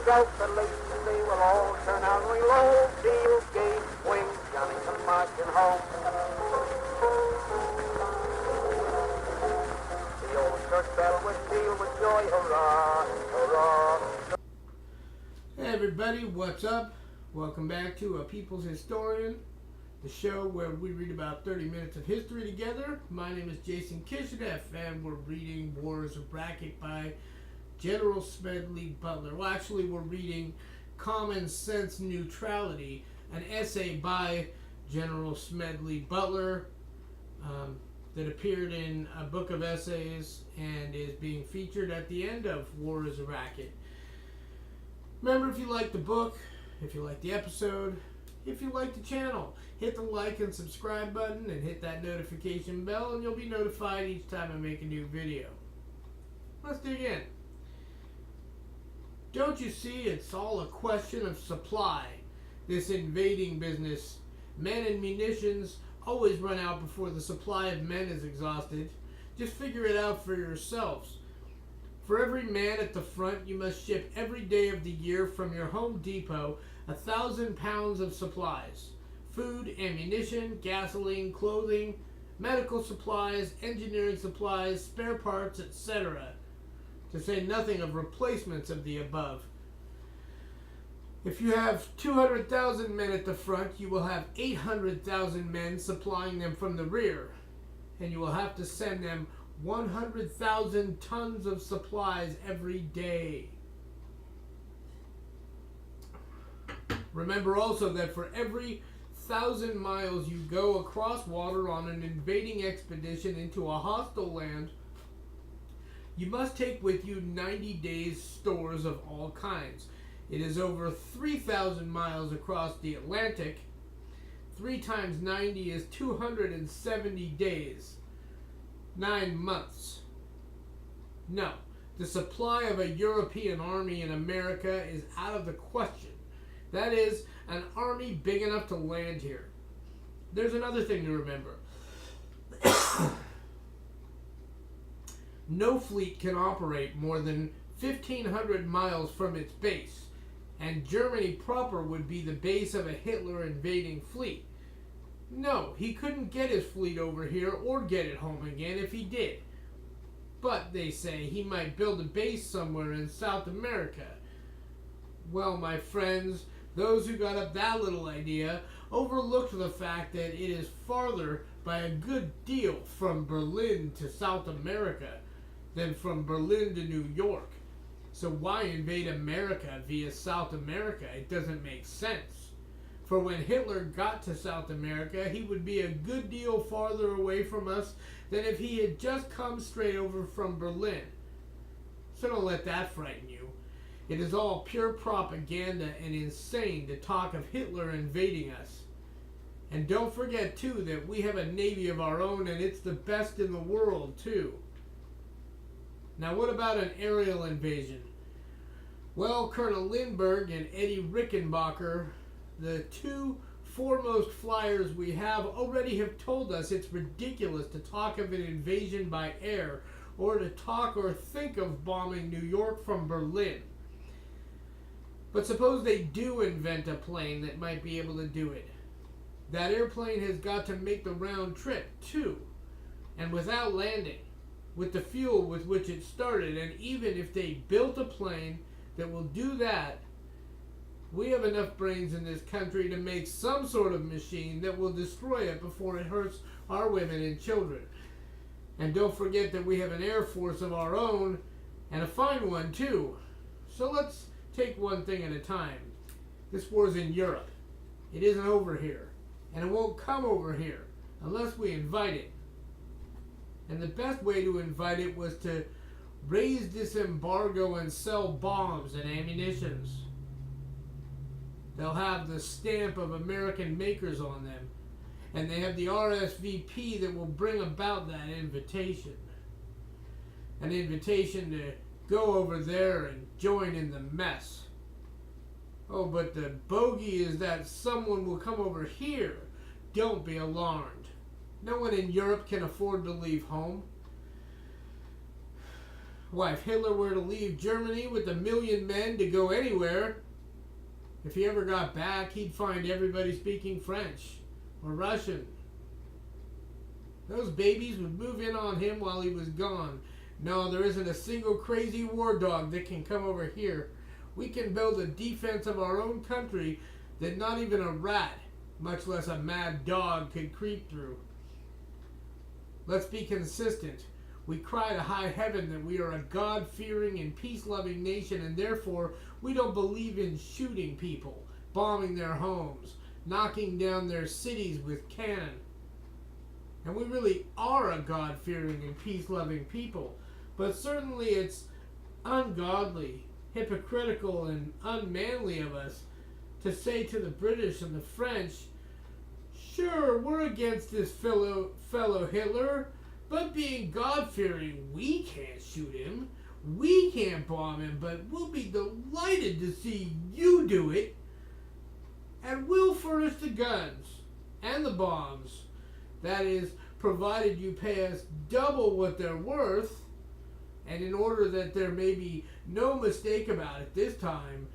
Calculations, they will all turn out reload. Deal, game, wing, Johnny come marching home. The old church bell would peal with joy, hurrah, hurrah. Hey everybody, what's up? Welcome back to A People's Historian, the show where we read about 30 minutes of history together. My name is Jason Kishinev, and we're reading Wars of Racket by General Smedley Butler. Well, actually, we're reading Common Sense Neutrality, an essay by General Smedley Butler that appeared in a book of essays and is being featured at the end of Wars of Racket. Remember, if you like the book, if you like the episode, if you like the channel, hit the like and subscribe button and hit that notification bell, and you'll be notified each time I make a new video. Let's dig in. Don't you see, it's all a question of supply, this invading business. Men and munitions always run out before the supply of men is exhausted. Just figure it out for yourselves. For every man at the front, you must ship every day of the year from your Home Depot 1,000 pounds of supplies. Food, ammunition, gasoline, clothing, medical supplies, engineering supplies, spare parts, etc. To say nothing of replacements of the above. If you have 200,000 men at the front, you will have 800,000 men supplying them from the rear. And you will have to send them 100,000 tons of supplies every day. Remember also that for every 1,000 miles you go across water on an invading expedition into a hostile land, you must take with you 90 days' stores of all kinds. It is over 3,000 miles across the Atlantic. 3 times 90 is 270 days. 9 months. No, the supply of a European army in America is out of the question. That is, an army big enough to land here. There's another thing to remember. No fleet can operate more than 1,500 miles from its base, and Germany proper would be the base of a Hitler invading fleet. No, he couldn't get his fleet over here or get it home again if he did. But, they say, he might build a base somewhere in South America. Well, my friends, those who got up that little idea overlooked the fact that it is farther by a good deal from Berlin to South America than from Berlin to New York. So why invade America via South America? It doesn't make sense. For when Hitler got to South America, he would be a good deal farther away from us than if he had just come straight over from Berlin. So don't let that frighten you. It is all pure propaganda and insane to talk of Hitler invading us. And don't forget, too, that we have a navy of our own, and it's the best in the world, too. Now, what about an aerial invasion? Well, Colonel Lindbergh and Eddie Rickenbacker, the 2 foremost flyers we have, already have told us it's ridiculous to talk of an invasion by air or to talk or think of bombing New York from Berlin. But suppose they do invent a plane that might be able to do it. That airplane has got to make the round trip, too, and without landing, with the fuel with which it started. And even if they built a plane that will do that, we have enough brains in this country to make some sort of machine that will destroy it before it hurts our women and children. And don't forget that we have an air force of our own, and a fine one too. So let's take one thing at a time. This war's in Europe. It isn't over here, and it won't come over here unless we invite it. And the best way to invite it was to raise this embargo and sell bombs and ammunitions. They'll have the stamp of American makers on them, and they have the RSVP that will bring about that invitation. An invitation to go over there and join in the mess. Oh, but the bogey is that someone will come over here. Don't be alarmed. No one in Europe can afford to leave home. Why, if Hitler were to leave Germany with 1,000,000 men to go anywhere, if he ever got back, he'd find everybody speaking French or Russian. Those babies would move in on him while he was gone. No, there isn't a single crazy war dog that can come over here. We can build a defense of our own country that not even a rat, much less a mad dog, could creep through. Let's be consistent. We cry to high heaven that we are a God-fearing and peace-loving nation, and therefore we don't believe in shooting people, bombing their homes, knocking down their cities with cannon. And we really are a God-fearing and peace-loving people. But certainly it's ungodly, hypocritical, and unmanly of us to say to the British and the French, sure, we're against this fellow Hitler, but being God-fearing, we can't shoot him, we can't bomb him, but we'll be delighted to see you do it, and we'll furnish the guns and the bombs. That is, provided you pay us double what they're worth, and in order that there may be no mistake about it this time,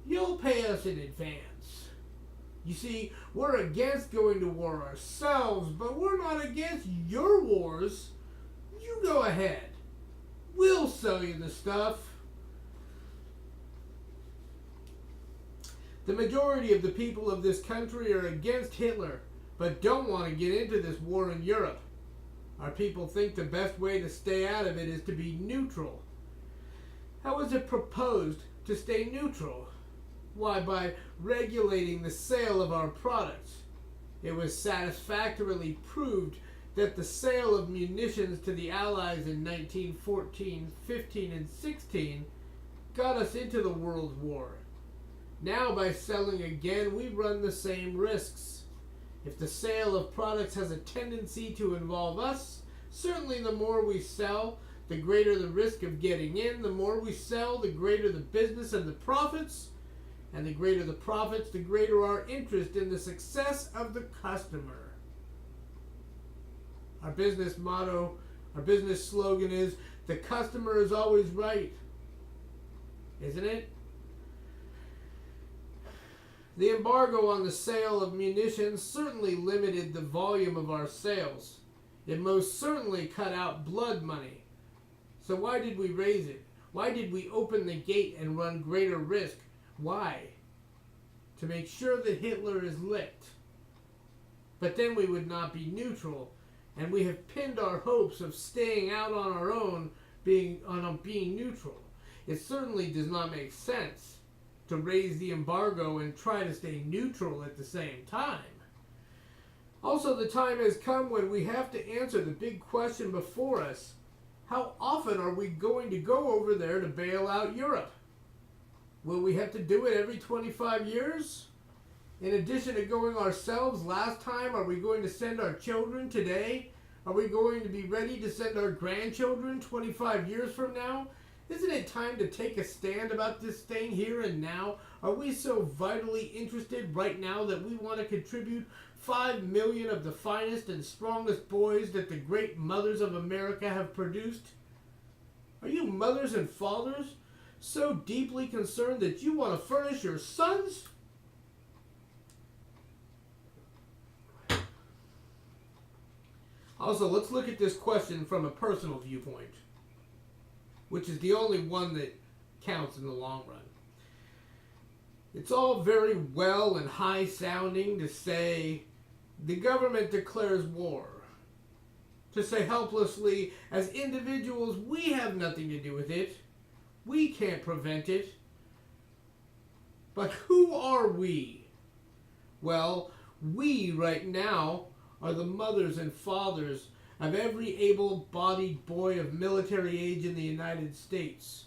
you'll pay us in advance. You see, we're against going to war ourselves, but we're not against your wars. You go ahead. We'll sell you the stuff. The majority of the people of this country are against Hitler, but don't want to get into this war in Europe. Our people think the best way to stay out of it is to be neutral. How is it proposed to stay neutral? Why, by regulating the sale of our products. It was satisfactorily proved that the sale of munitions to the Allies in 1914, 15, and 16 got us into the World War. Now, by selling again, we run the same risks. If the sale of products has a tendency to involve us, certainly the more we sell, the greater the risk of getting in. The more we sell, the greater the business and the profits. And the greater the profits, the greater our interest in the success of the customer. Our business motto, our business slogan is, the customer is always right. Isn't it? The embargo on the sale of munitions certainly limited the volume of our sales. It most certainly cut out blood money. So why did we raise it? Why did we open the gate and run greater risk? Why? To make sure that Hitler is licked. But then we would not be neutral, and we have pinned our hopes of staying out on our own being neutral. It certainly does not make sense to raise the embargo and try to stay neutral at the same time. Also, the time has come when we have to answer the big question before us. How often are we going to go over there to bail out Europe? Will we have to do it every 25 years? In addition to going ourselves last time, are we going to send our children today? Are we going to be ready to send our grandchildren 25 years from now? Isn't it time to take a stand about this thing here and now? Are we so vitally interested right now that we want to contribute 5 million of the finest and strongest boys that the great mothers of America have produced? Are you mothers and fathers so deeply concerned that you want to furnish your sons? Also, let's look at this question from a personal viewpoint, which is the only one that counts in the long run. It's all very well and high sounding to say the government declares war. To say helplessly, as individuals, we have nothing to do with it. We can't prevent it. But who are we? Well, we right now are the mothers and fathers of every able-bodied boy of military age in the United States.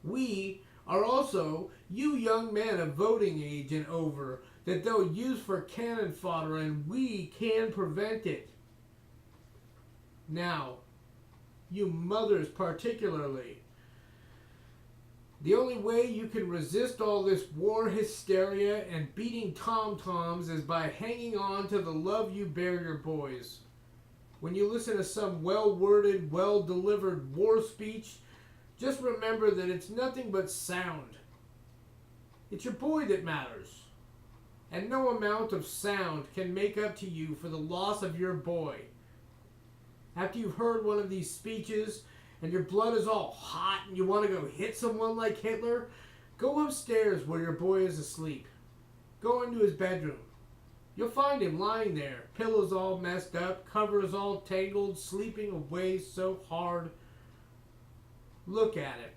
We are also you young men of voting age and over that they'll use for cannon fodder, and we can prevent it. Now, you mothers particularly, the only way you can resist all this war hysteria and beating tom-toms is by hanging on to the love you bear your boys. When you listen to some well-worded, well-delivered war speech, Just remember that it's nothing but sound. It's your boy that matters. And no amount of sound can make up to you for the loss of your boy. After you've heard one of these speeches and your blood is all hot and you want to go hit someone like Hitler, go upstairs where your boy is asleep. Go into his bedroom. You'll find him lying there, pillows all messed up, covers all tangled, sleeping away so hard. Look at him.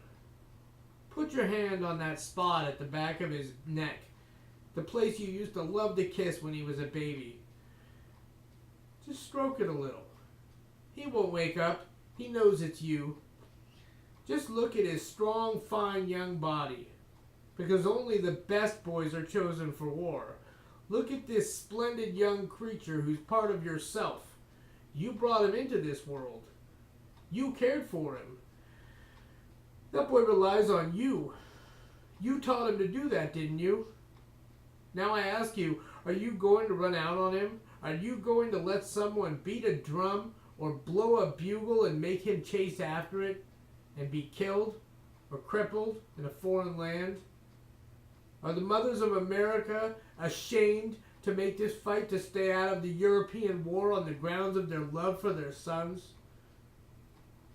Put your hand on that spot at the back of his neck, the place you used to love to kiss when he was a baby. Just stroke it a little. He won't wake up. He knows it's you. Just look at his strong, fine young body, because only the best boys are chosen for war. Look at this splendid young creature who's part of yourself. You brought him into this world. You cared for him. That boy relies on you. You taught him to do that, didn't you? Now I ask you, are you going to run out on him? Are you going to let someone beat a drum or blow a bugle and make him chase after it and be killed or crippled in a foreign land? Are the mothers of America ashamed to make this fight to stay out of the European war on the grounds of their love for their sons?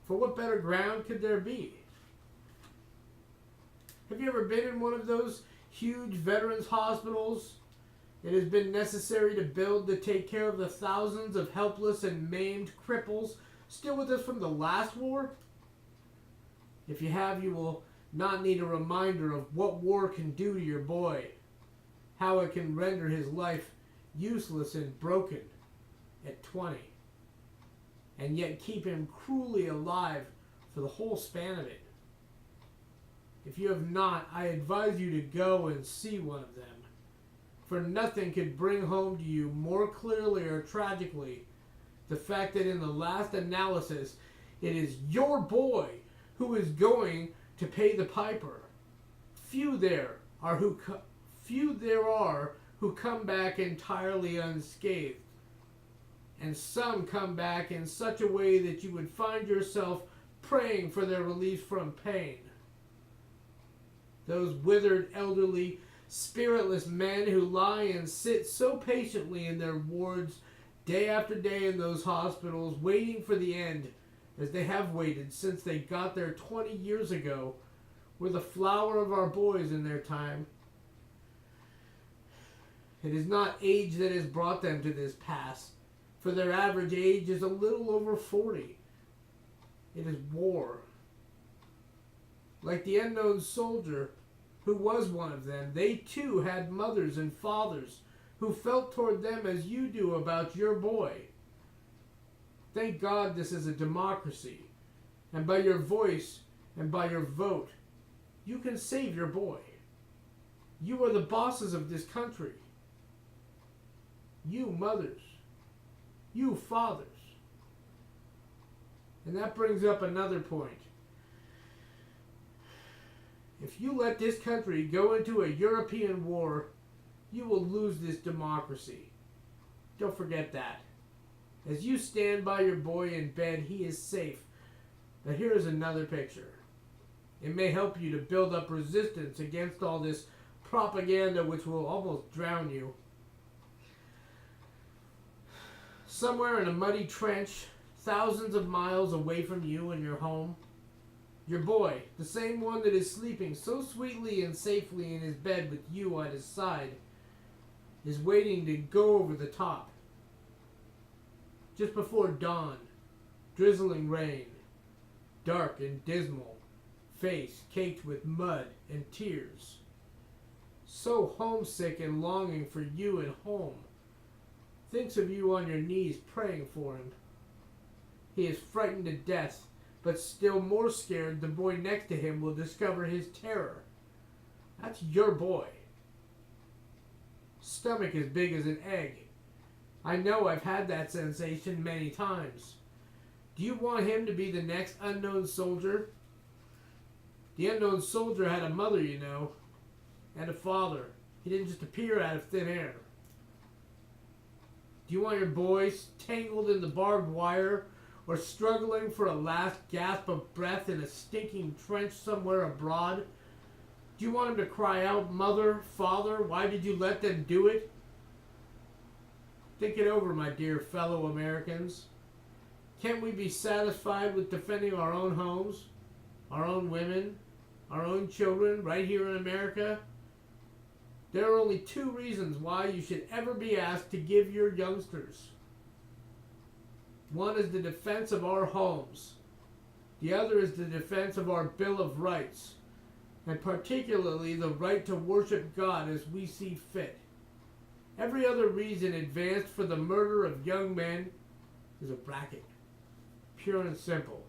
For what better ground could there be? Have you ever been in one of those huge veterans hospitals it has been necessary to build to take care of the thousands of helpless and maimed cripples still with us from the last war? If you have, you will not need a reminder of what war can do to your boy, how it can render his life useless and broken at 20, and yet keep him cruelly alive for the whole span of it. If you have not, I advise you to go and see one of them, for nothing could bring home to you more clearly or tragically the fact that in the last analysis, it is your boy who is going to pay the piper. Few there are who come back entirely unscathed, and some come back in such a way that you would find yourself praying for their release from pain. Those withered, elderly, spiritless men who lie and sit so patiently in their wards day after day in those hospitals, waiting for the end, as they have waited since they got there 20 years ago, were the flower of our boys in their time. It is not age that has brought them to this pass, for their average age is a little over 40. It is war. Like the unknown soldier who was one of them, they too had mothers and fathers who felt toward them as you do about your boy. Thank God this is a democracy, and by your voice and by your vote, you can save your boy. You are the bosses of this country. You mothers. You fathers. And that brings up another point. If you let this country go into a European war, you will lose this democracy. Don't forget that. As you stand by your boy in bed, he is safe. But here is another picture. It may help you to build up resistance against all this propaganda which will almost drown you. Somewhere in a muddy trench, thousands of miles away from you and your home, your boy, the same one that is sleeping so sweetly and safely in his bed with you at his side, is waiting to go over the top. Just before dawn, drizzling rain, dark and dismal, face caked with mud and tears. So homesick and longing for you at home. Thinks of you on your knees praying for him. He is frightened to death, but still more scared the boy next to him will discover his terror. That's your boy. Stomach as big as an egg. I know I've had that sensation many times. Do you want him to be the next unknown soldier? The unknown soldier had a mother, you know, and a father. He didn't just appear out of thin air. Do you want your boy tangled in the barbed wire, or struggling for a last gasp of breath in a stinking trench somewhere abroad? Do you want him to cry out, "Mother, Father, why did you let them do it?" Think it over, my dear fellow Americans. Can't we be satisfied with defending our own homes, our own women, our own children right here in America? There are only two reasons why you should ever be asked to give your youngsters. One is the defense of our homes. The other is the defense of our Bill of Rights, and particularly the right to worship God as we see fit. Every other reason advanced for the murder of young men is a racket. Pure and simple.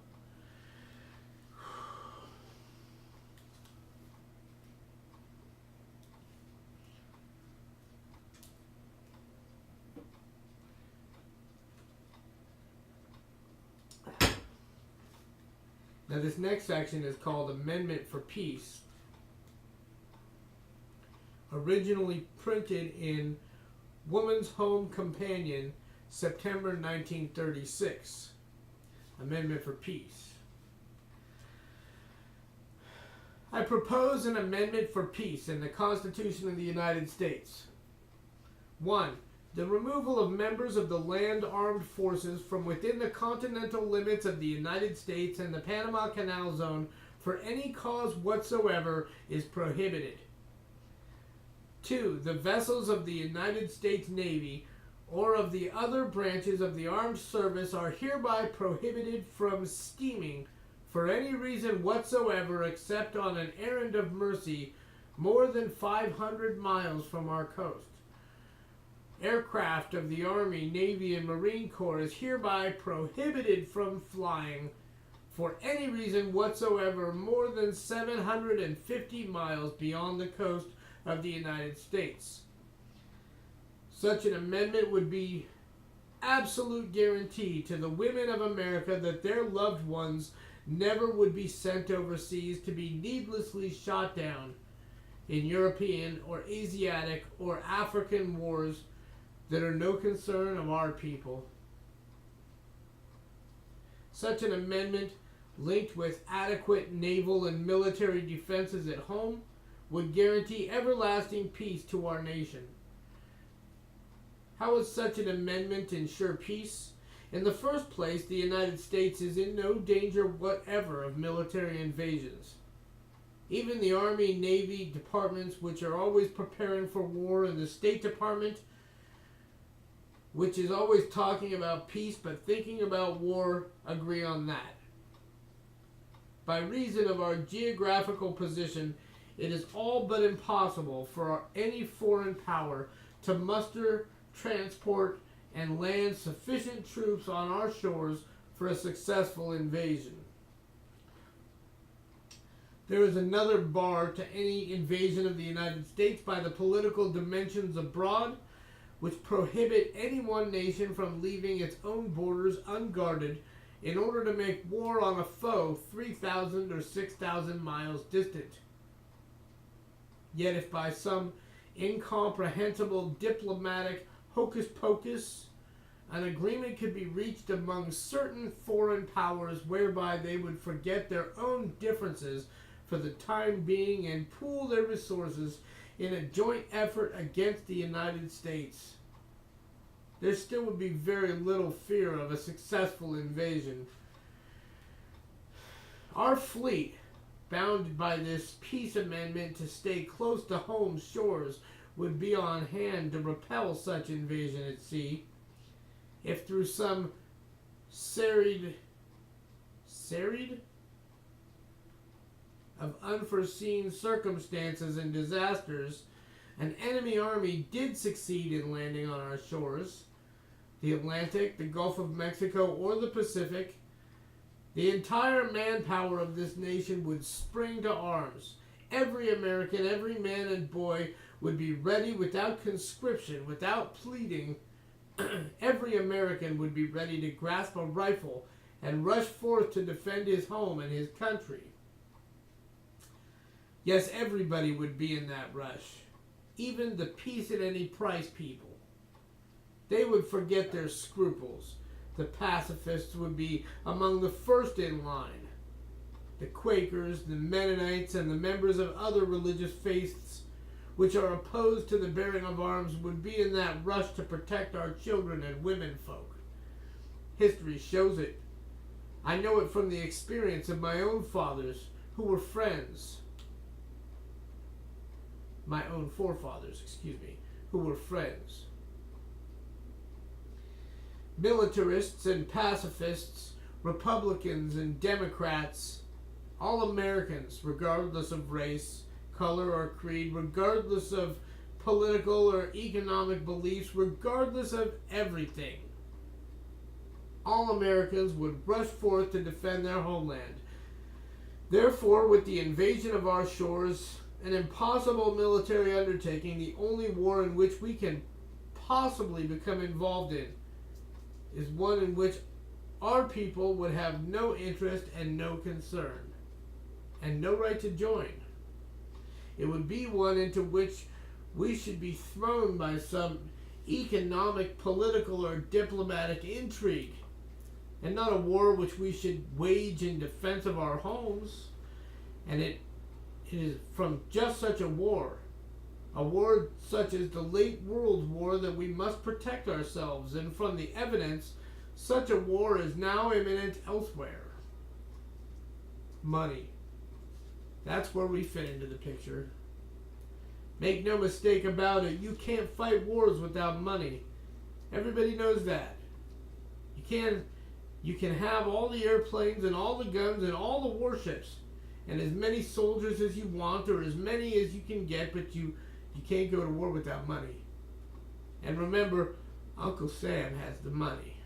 Now this next section is called Amendment for Peace. Originally printed in Woman's Home Companion, September 1936. Amendment for Peace. I propose an amendment for peace in the Constitution of the United States. 1. The removal of members of the land armed forces from within the continental limits of the United States and the Panama Canal Zone for any cause whatsoever is prohibited. 2. The vessels of the United States Navy or of the other branches of the armed service are hereby prohibited from steaming for any reason whatsoever except on an errand of mercy more than 500 miles from our coast. Aircraft of the Army, Navy, and Marine Corps is hereby prohibited from flying for any reason whatsoever more than 750 miles beyond the coast of the United States. Such an amendment would be absolute guarantee to the women of America that their loved ones never would be sent overseas to be needlessly shot down in European or Asiatic or African wars that are no concern of our people. Such an amendment, linked with adequate naval and military defenses at home, would guarantee everlasting peace to our nation. How would such an amendment ensure peace? In the first place, the United States is in no danger whatever of military invasions. Even the Army, Navy departments, which are always preparing for war, and the State Department, which is always talking about peace but thinking about war, agree on that. By reason of our geographical position, it is all but impossible for any foreign power to muster, transport, and land sufficient troops on our shores for a successful invasion. There is another bar to any invasion of the United States by the political dimensions abroad, which prohibit any one nation from leaving its own borders unguarded in order to make war on a foe 3,000 or 6,000 miles distant. Yet if by some incomprehensible diplomatic hocus pocus an agreement could be reached among certain foreign powers whereby they would forget their own differences for the time being and pool their resources in a joint effort against the United States, there still would be very little fear of a successful invasion. Our fleet, bound by this peace amendment to stay close to home shores, would be on hand to repel such invasion at sea. If through some serried of unforeseen circumstances and disasters, an enemy army did succeed in landing on our shores, the Atlantic, the Gulf of Mexico, or the Pacific, the entire manpower of this nation would spring to arms. Every American, every man and boy would be ready without conscription, without pleading. Every American would be ready to grasp a rifle and rush forth to defend his home and his country. Yes, everybody would be in that rush. Even the peace at any price people. They would forget their scruples. The pacifists would be among the first in line. The Quakers, the Mennonites, and the members of other religious faiths which are opposed to the bearing of arms would be in that rush to protect our children and women folk. History shows it. I know it from the experience of my own fathers who were friends. My own forefathers, who were friends. Militarists and pacifists, Republicans and Democrats, all Americans, regardless of race, color, or creed, regardless of political or economic beliefs, regardless of everything. All Americans would rush forth to defend their homeland. Therefore, with the invasion of our shores, an impossible military undertaking, the only war in which we can possibly become involved in is one in which our people would have no interest and no concern, and no right to join. It would be one into which we should be thrown by some economic, political, or diplomatic intrigue, and not a war which we should wage in defense of our homes. And it is from just such a war such as the late World War, that we must protect ourselves, and from the evidence, such a war is now imminent elsewhere. Money. That's where we fit into the picture. Make no mistake about it, you can't fight wars without money. Everybody knows that. You can have all the airplanes and all the guns and all the warships and as many soldiers as you want, or as many as you can get, but you can't go to war without money. And remember, Uncle Sam has the money.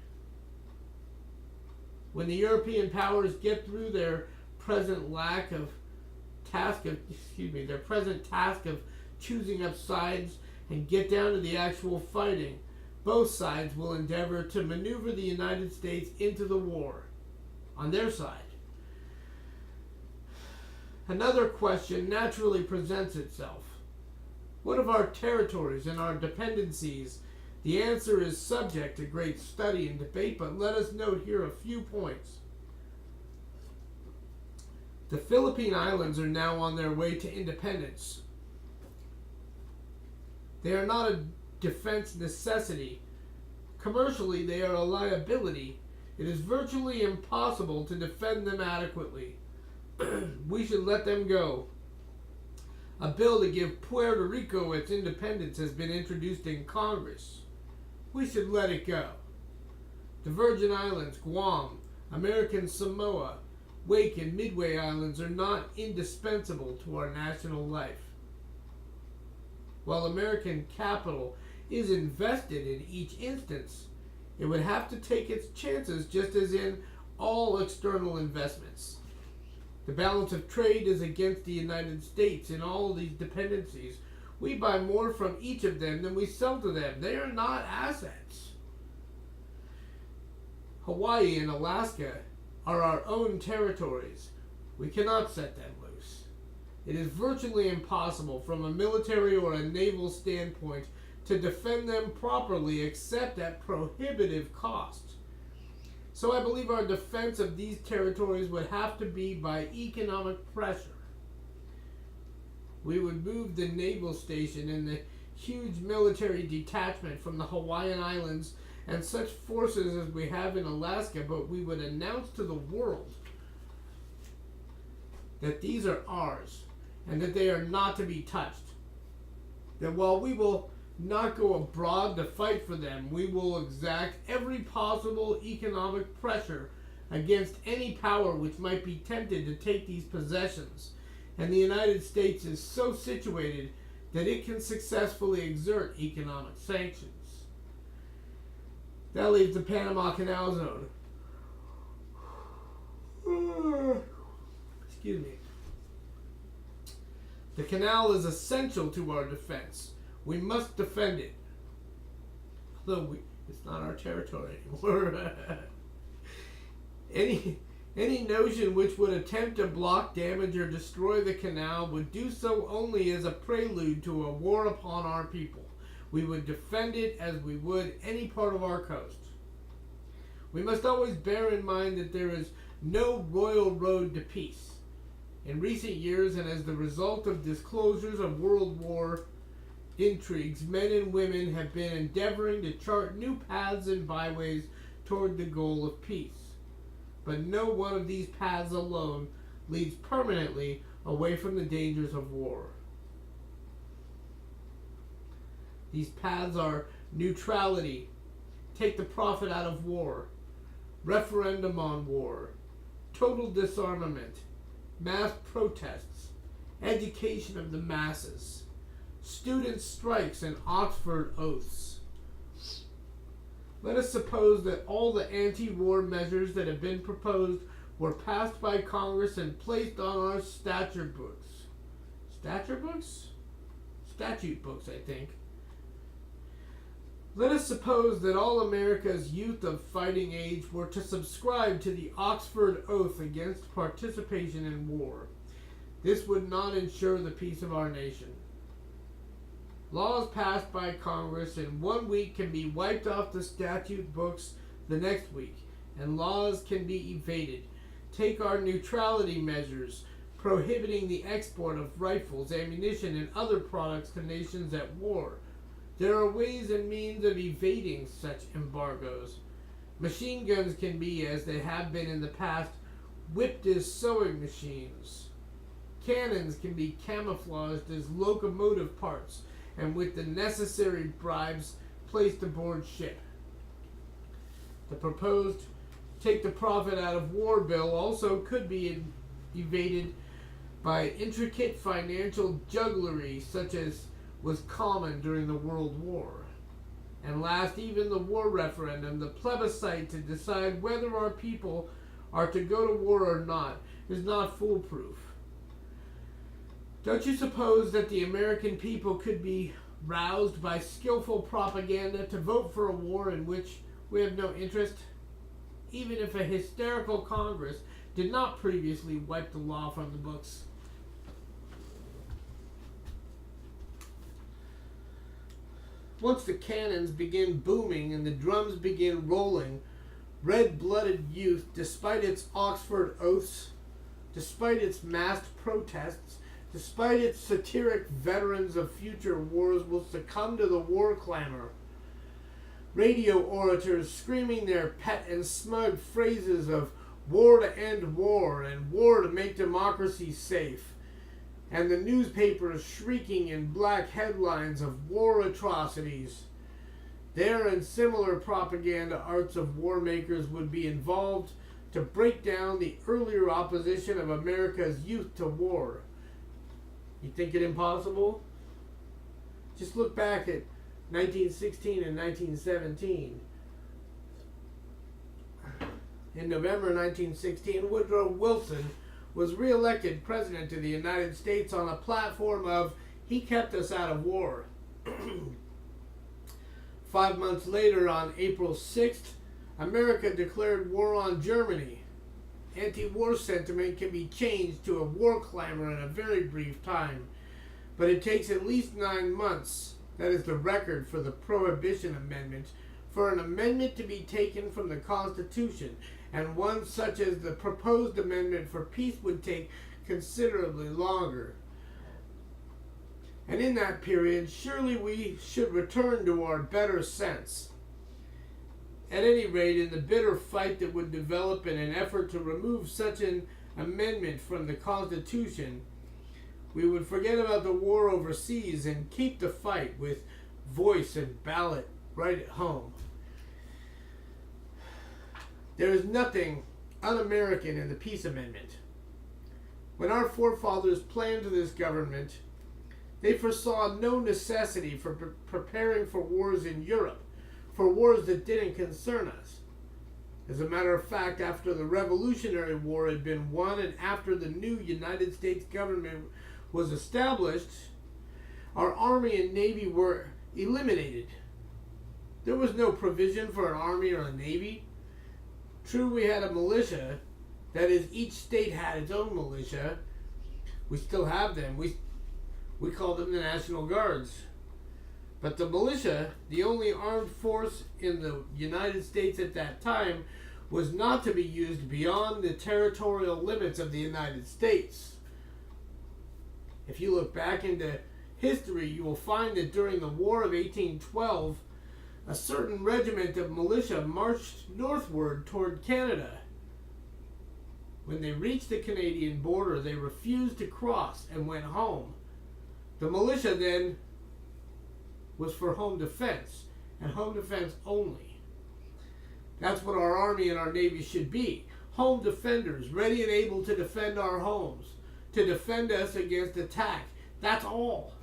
When the European powers get through their present task of choosing up sides and get down to the actual fighting, both sides will endeavor to maneuver the United States into the war on their side. Another question naturally presents itself. What of our territories and our dependencies? The answer is subject to great study and debate, but let us note here a few points. The Philippine Islands are now on their way to independence. They are not a defense necessity. Commercially, they are a liability. It is virtually impossible to defend them adequately. We should let them go. A bill to give Puerto Rico its independence has been introduced in Congress. We should let it go. The Virgin Islands, Guam, American Samoa, Wake and Midway Islands are not indispensable to our national life. While American capital is invested in each instance, it would have to take its chances just as in all external investments. The balance of trade is against the United States in all of these dependencies. We buy more from each of them than we sell to them. They are not assets. Hawaii and Alaska are our own territories. We cannot set them loose. It is virtually impossible from a military or a naval standpoint to defend them properly except at prohibitive cost. So I believe our defense of these territories would have to be by economic pressure. We would move the naval station and the huge military detachment from the Hawaiian Islands and such forces as we have in Alaska, but we would announce to the world that these are ours and that they are not to be touched. That while we will not go abroad to fight for them, we will exact every possible economic pressure against any power which might be tempted to take these possessions. And the United States is so situated that it can successfully exert economic sanctions. That leaves the Panama Canal Zone. Excuse me. The canal is essential to our defense. We must defend it. Although it's not our territory anymore. Any notion which would attempt to block, damage, or destroy the canal would do so only as a prelude to a war upon our people. We would defend it as we would any part of our coast. We must always bear in mind that there is no royal road to peace. In recent years, and as the result of disclosures of World War intrigues, men and women have been endeavoring to chart new paths and byways toward the goal of peace. But no one of these paths alone leads permanently away from the dangers of war. These paths are neutrality, take the profit out of war, referendum on war, total disarmament, mass protests, education of the masses, student strikes, and Oxford oaths. Let us suppose that all the anti-war measures that have been proposed were passed by Congress and placed on our statute books. Statute books? Statute books, I think. Let us suppose that all America's youth of fighting age were to subscribe to the Oxford Oath against participation in war. This would not ensure the peace of our nation. Laws passed by Congress in 1 week can be wiped off the statute books the next week, and laws can be evaded. Take our neutrality measures, prohibiting the export of rifles, ammunition, and other products to nations at war. There are ways and means of evading such embargoes. Machine guns can be, as they have been in the past, whipped as sewing machines. Cannons can be camouflaged as locomotive parts and with the necessary bribes placed aboard ship. The proposed take the profit out of war bill also could be evaded by intricate financial jugglery such as was common during the World War. And last, even the war referendum, the plebiscite to decide whether our people are to go to war or not, is not foolproof. Don't you suppose that the American people could be roused by skillful propaganda to vote for a war in which we have no interest, even if a hysterical Congress did not previously wipe the law from the books? Once the cannons begin booming and the drums begin rolling, red-blooded youth, despite its Oxford oaths, despite its massed protests, despite its satiric veterans of future wars, will succumb to the war clamor. Radio orators screaming their pet and smug phrases of war to end war and war to make democracy safe, and the newspapers shrieking in black headlines of war atrocities. There and similar propaganda arts of war makers would be involved to break down the earlier opposition of America's youth to war. You think it impossible? Just look back at 1916 and 1917. In November 1916, Woodrow Wilson was re-elected President of the United States on a platform of, "He kept us out of war." 5 months later, on April 6th, America declared war on Germany. Anti-war sentiment can be changed to a war clamor in a very brief time, but it takes at least 9 months, that is the record for the Prohibition Amendment, for an amendment to be taken from the Constitution, and one such as the proposed amendment for peace would take considerably longer. And in that period, surely we should return to our better sense. At any rate, in the bitter fight that would develop in an effort to remove such an amendment from the Constitution, we would forget about the war overseas and keep the fight with voice and ballot right at home. There is nothing un-American in the Peace Amendment. When our forefathers planned this government, they foresaw no necessity for preparing for wars in Europe, for wars that didn't concern us. As a matter of fact, after the Revolutionary War had been won and after the new United States government was established, our Army and Navy were eliminated. There was no provision for an Army or a Navy. True, we had a militia, that is, each state had its own militia. We still have them. We call them the National Guards. But the militia, the only armed force in the United States at that time, was not to be used beyond the territorial limits of the United States. If you look back into history, you will find that during the War of 1812, a certain regiment of militia marched northward toward Canada. When they reached the Canadian border, they refused to cross and went home. The militia then was for home defense, and home defense only. That's what our Army and our Navy should be. Home defenders, ready and able to defend our homes, to defend us against attack. That's all.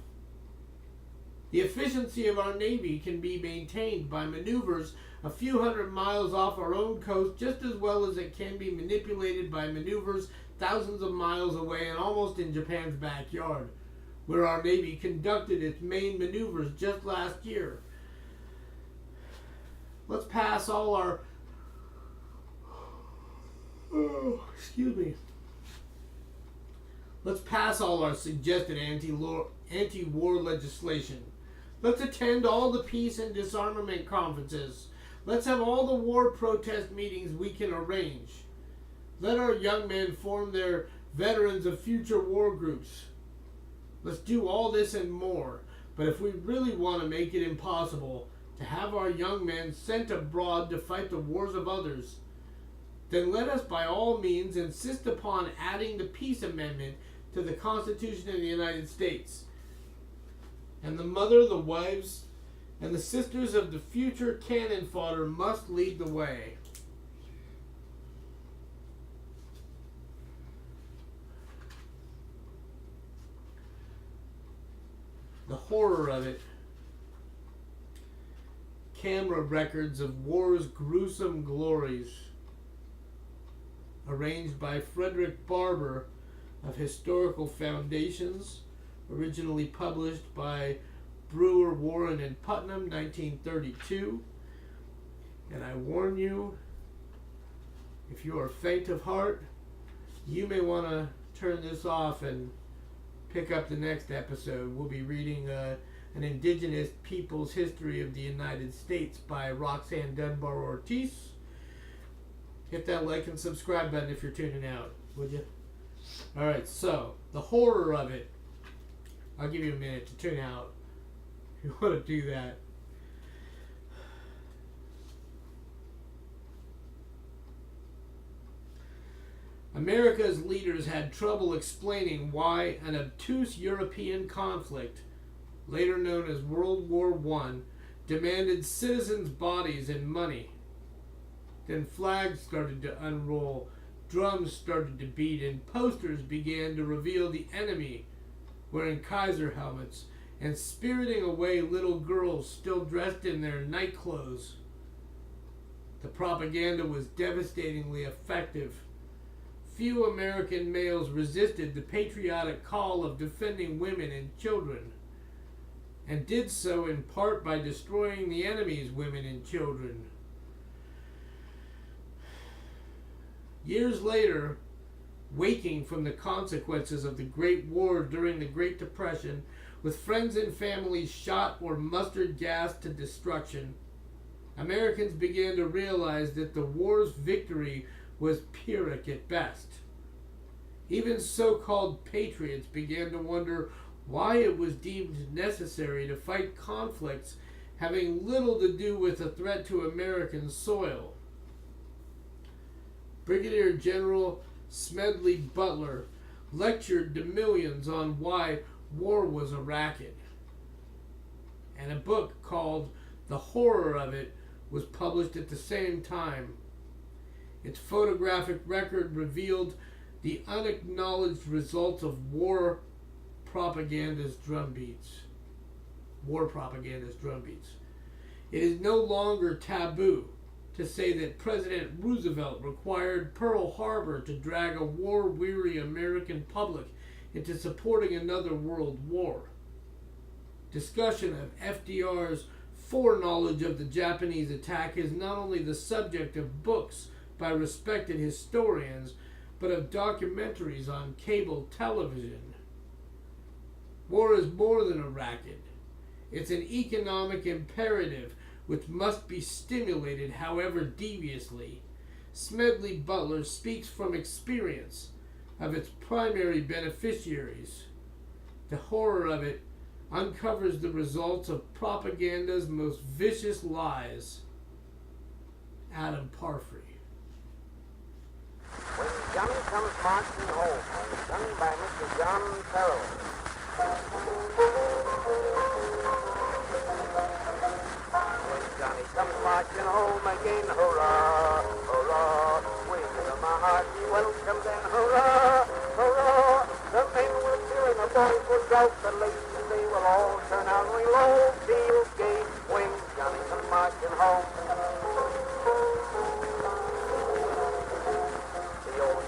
The efficiency of our Navy can be maintained by maneuvers a few hundred miles off our own coast, just as well as it can be manipulated by maneuvers thousands of miles away and almost in Japan's backyard, where our Navy conducted its main maneuvers just last year. Let's pass all our Let's pass all our suggested anti-war legislation. Let's attend all the peace and disarmament conferences. Let's have all the war protest meetings we can arrange. Let our young men form their veterans of future war groups. Let's do all this and more. But if we really want to make it impossible to have our young men sent abroad to fight the wars of others, then let us by all means insist upon adding the peace amendment to the Constitution of the United States. And the mother, the wives, and the sisters of the future cannon fodder must lead the way. The horror of it. Camera records of war's gruesome glories. Arranged by Frederick Barber of Historical Foundations. Originally published by Brewer, Warren, and Putnam, 1932. And I warn you, if you are faint of heart, you may want to turn this off and pick up the next episode. We'll be reading an Indigenous People's History of the United States by Roxanne Dunbar Ortiz. Hit that like and subscribe button if you're tuning out, would you? Alright, so, the horror of it. I'll give you a minute to tune out if you want to do that. America's leaders had trouble explaining why an obtuse European conflict, later known as World War I, demanded citizens' bodies and money. Then flags started to unroll, drums started to beat, and posters began to reveal the enemy wearing Kaiser helmets and spiriting away little girls still dressed in their night clothes. The propaganda was devastatingly effective. Few American males resisted the patriotic call of defending women and children, and did so in part by destroying the enemy's women and children. Years later, waking from the consequences of the Great War during the Great Depression, with friends and families shot or mustard gas to destruction, Americans began to realize that the war's victory was Pyrrhic at best. Even so-called patriots began to wonder why it was deemed necessary to fight conflicts having little to do with a threat to American soil. Brigadier General Smedley Butler lectured to millions on why war was a racket, and a book called The Horror of It was published at the same time. Its photographic record revealed the unacknowledged results of war propaganda's drumbeats. It is no longer taboo to say that President Roosevelt required Pearl Harbor to drag a war-weary American public into supporting another world war. Discussion of FDR's foreknowledge of the Japanese attack is not only the subject of books by respected historians, but of documentaries on cable television. War is more than a racket. It's an economic imperative which must be stimulated, however deviously. Smedley Butler speaks from experience of its primary beneficiaries. The horror of it uncovers the results of propaganda's most vicious lies. Adam Parfrey. When Johnny comes marching home, sung by Mr. John Farrell. When Johnny comes marching home again, hurrah, hurrah, with my heart he welcomes and hurrah, hurrah. The men will cheer and the boys will shout, the ladies they will all turn out, we'll all feel gay when Johnny comes marching home.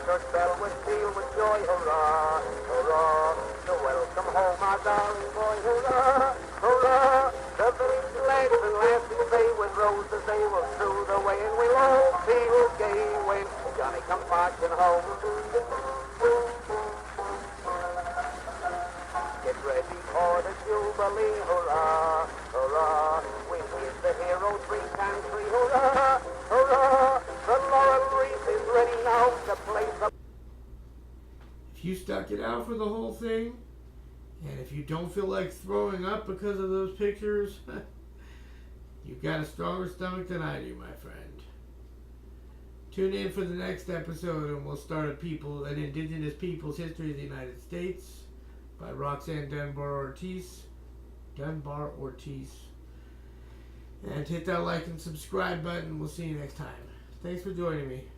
Church bell would peal with joy, hurrah, hurrah, to welcome home our darling boy, hurrah, hurrah. The village lads and lassies, they with roses, they will strew the way, and we'll all feel gay when Johnny comes marching home. Get ready for the jubilee, hurrah, hurrah. We give the hero 3 times 3, hurrah, hurrah. The laurel wreath is ready now to place the... If you stuck it out for the whole thing, and if you don't feel like throwing up because of those pictures, you've got a stronger stomach than I do, my friend. Tune in for the next episode, and we'll start an Indigenous Peoples History of the United States by Roxanne Dunbar Ortiz. And hit that like and subscribe button. We'll see you next time. Thanks for joining me.